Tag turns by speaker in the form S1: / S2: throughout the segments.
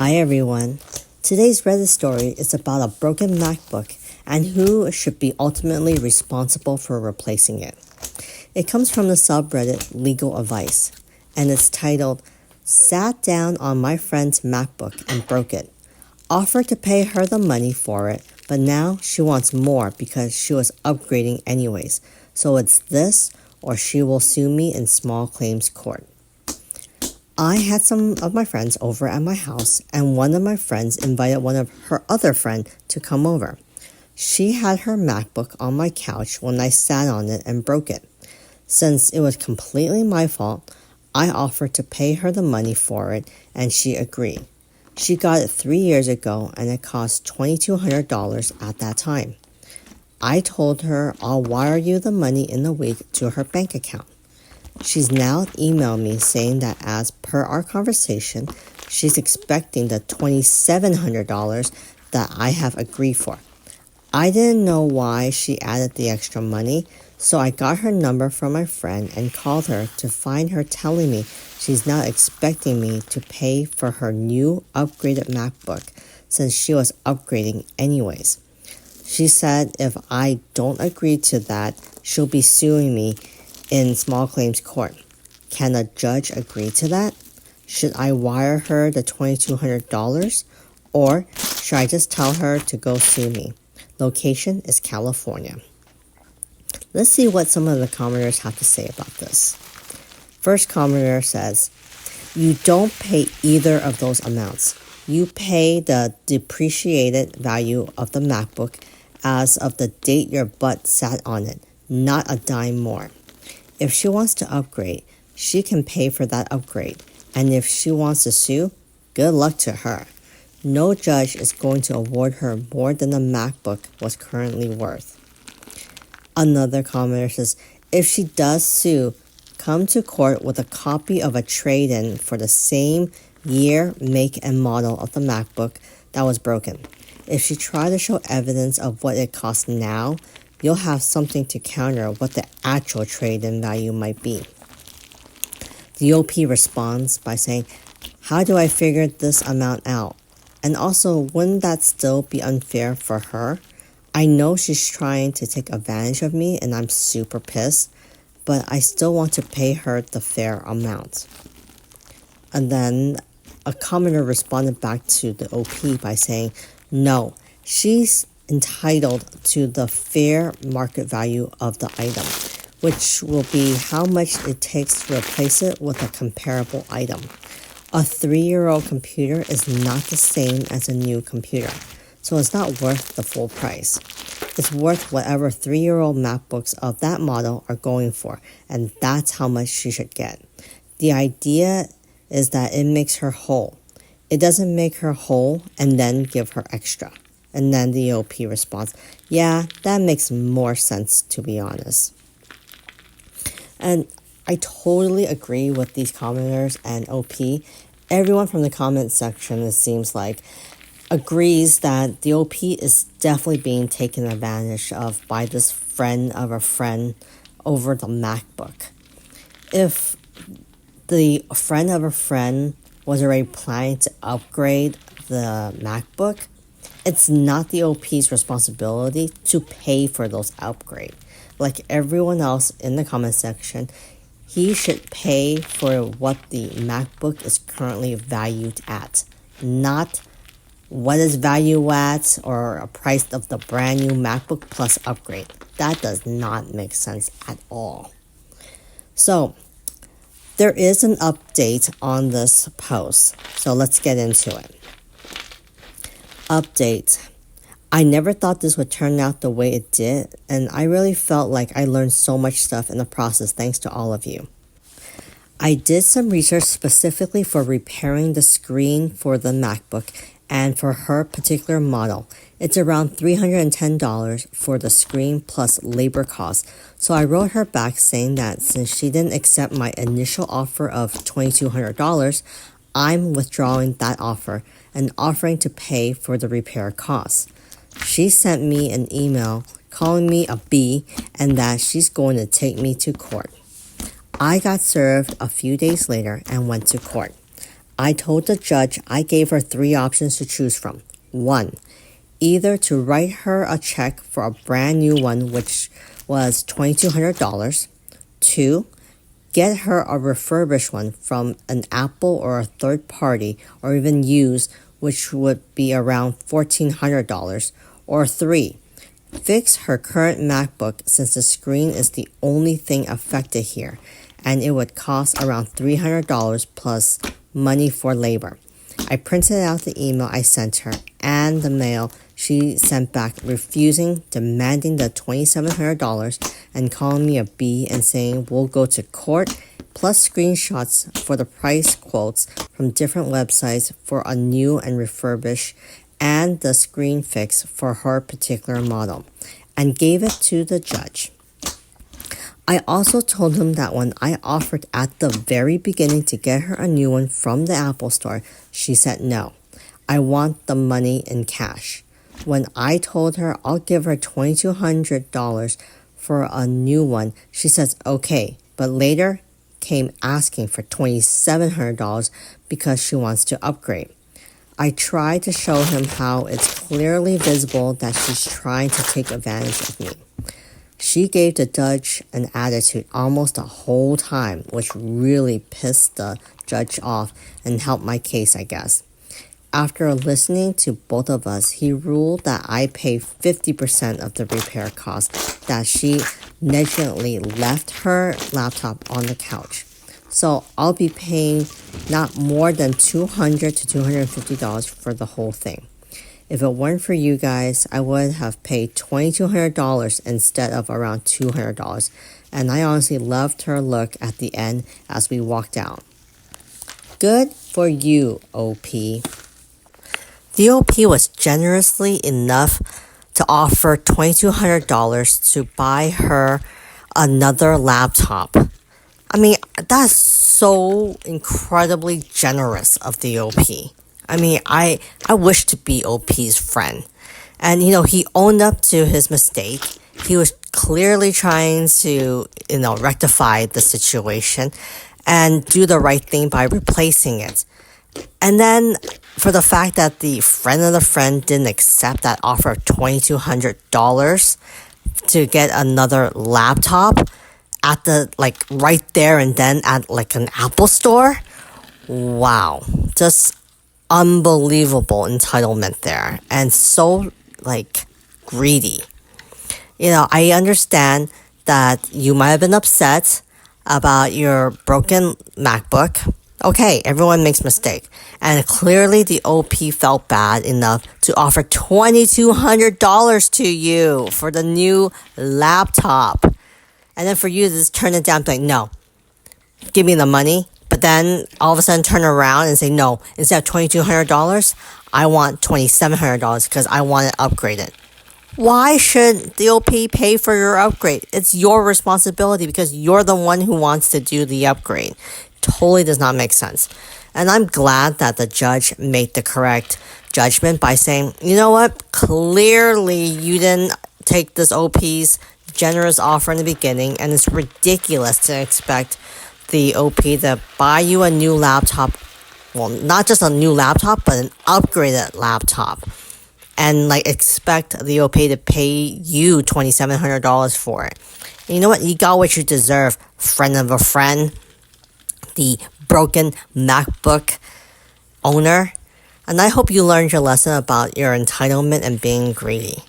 S1: Hi everyone. Today's Reddit story is about a broken MacBook and who should be ultimately responsible for replacing it. It comes from the subreddit Legal Advice, and it's titled, "Sat down on my friend's MacBook and broke it. Offered to pay her the money for it, but now she wants more because she was upgrading anyways. So it's this or she will sue me in small claims court." I had some of my friends over at my house, and one of my friends invited one of her other friend to come over. She had her MacBook on my couch when I sat on it and broke it. Since it was completely my fault, I offered to pay her the money for it, and she agreed. She got it 3 years ago, and it cost $2,200 at that time. I told her I'll wire you the money in a week to her bank account. She's now emailed me saying that as per our conversation, she's expecting the $2,700 that I have agreed for. I didn't know why she added the extra money, so I got her number from my friend and called her to find her telling me she's now expecting me to pay for her new upgraded MacBook since she was upgrading anyways. She said if I don't agree to that, she'll be suing me in small claims court. Can a judge agree to that? Should I wire her the $2,200 or should I just tell her to go sue me? Location is California. Let's see what some of the commenters have to say about this. First commenter says, "You don't pay either of those amounts. You pay the depreciated value of the MacBook as of the date your butt sat on it, not a dime more. If she wants to upgrade, she can pay for that upgrade. And if she wants to sue, good luck to her. No judge is going to award her more than the MacBook was currently worth." Another commenter says, "If she does sue, come to court with a copy of a trade-in for the same year, make, and model of the MacBook that was broken. If she tries to show evidence of what it costs now, you'll have something to counter what the actual trade-in value might be." The OP responds by saying, "How do I figure this amount out? And also, wouldn't that still be unfair for her? I know she's trying to take advantage of me and I'm super pissed, but I still want to pay her the fair amount." And then a commenter responded back to the OP by saying, "No, she's entitled to the fair market value of the item, which will be how much it takes to replace it with a comparable item. A 3-year-old computer is not the same as a new computer, so it's not worth the full price. It's worth whatever 3-year-old MacBooks of that model are going for, and that's how much she should get. The idea is that it makes her whole. It doesn't make her whole and then give her extra." And then the OP responds, "Yeah, that makes more sense, to be honest." And I totally agree with these commenters and OP. Everyone from the comment section, it seems like, agrees that the OP is definitely being taken advantage of by this friend of a friend over the MacBook. If the friend of a friend was already planning to upgrade the MacBook, it's not the OP's responsibility to pay for those upgrades. Like everyone else in the comment section, he should pay for what the MacBook is currently valued at, not what is value at or a price of the brand new MacBook plus upgrade. That does not make sense at all. So there is an update on this post, so let's get into it. Update. I never thought this would turn out the way it did, and I really felt like I learned so much stuff in the process thanks to all of you. I did some research specifically for repairing the screen for the MacBook and for her particular model. It's around $310 for the screen plus labor costs. So I wrote her back saying that since she didn't accept my initial offer of $2,200, I'm withdrawing that offer and offering to pay for the repair costs. She sent me an email calling me a B and that she's going to take me to court. I got served a few days later and went to court. I told the judge I gave her 3 options to choose from. 1. Either to write her a check for a brand new one, which was $2,200. 2. Get her a refurbished one from an Apple or a third party, or even used, which would be around $1,400. Or 3. Fix her current MacBook since the screen is the only thing affected here, and it would cost around $300 plus money for labor. I printed out the email I sent her and the mail she sent back refusing, demanding the $2,700 and calling me a B and saying we'll go to court, plus screenshots for the price quotes from different websites for a new and refurbished and the screen fix for her particular model, and gave it to the judge. I also told him that when I offered at the very beginning to get her a new one from the Apple Store, she said no. I want the money in cash. When I told her I'll give her $2,200 for a new one, she says okay, but later came asking for $2,700 because she wants to upgrade. I tried to show him how it's clearly visible that she's trying to take advantage of me. She gave the judge an attitude almost the whole time, which really pissed the judge off and helped my case, I guess. After listening to both of us, he ruled that I pay 50% of the repair cost, that she negligently left her laptop on the couch. So I'll be paying not more than $200 to $250 for the whole thing. If it weren't for you guys, I would have paid $2,200 instead of around $200. And I honestly loved her look at the end as we walked out. Good for you, OP. The OP was generously enough to offer $2,200 to buy her another laptop. I mean, that's so incredibly generous of the OP. I mean, I wish to be OP's friend. And, he owned up to his mistake. He was clearly trying to, rectify the situation and do the right thing by replacing it. And then for the fact that the friend of the friend didn't accept that offer of $2,200 to get another laptop at the, right there and then at, an Apple store. Wow. Just unbelievable entitlement there. And so, greedy. I understand that you might have been upset about your broken MacBook. Okay, everyone makes mistakes. And clearly the OP felt bad enough to offer $2,200 to you for the new laptop. And then for you to just turn it down, like, no, give me the money. But then all of a sudden turn around and say, no, instead of $2,200, I want $2,700 because I want it upgraded. Why should the OP pay for your upgrade? It's your responsibility because you're the one who wants to do the upgrade. Totally does not make sense. And I'm glad that the judge made the correct judgment by saying, you know what? Clearly you didn't take this OP's generous offer in the beginning, and it's ridiculous to expect the OP to buy you a new laptop. Well, not just a new laptop, but an upgraded laptop. And expect the OP to pay you $2,700 for it. And you know what? You got what you deserve, friend of a friend. The broken MacBook owner. And I hope you learned your lesson about your entitlement and being greedy.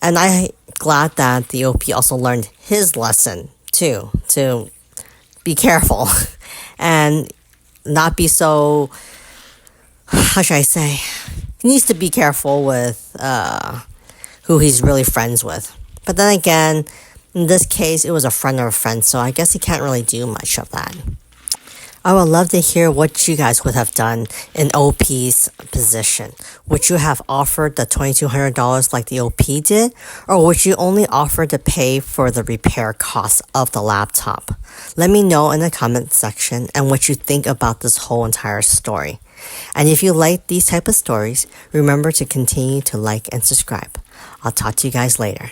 S1: And I'm glad that the OP also learned his lesson too, to be careful and not be so, how should I say, he needs to be careful with who he's really friends with. But then again, in this case, it was a friend of a friend, so I guess he can't really do much of that. I would love to hear what you guys would have done in OP's position. Would you have offered the $2,200 like the OP did? Or would you only offer to pay for the repair costs of the laptop? Let me know in the comment section and what you think about this whole entire story. And if you like these type of stories, remember to continue to like and subscribe. I'll talk to you guys later.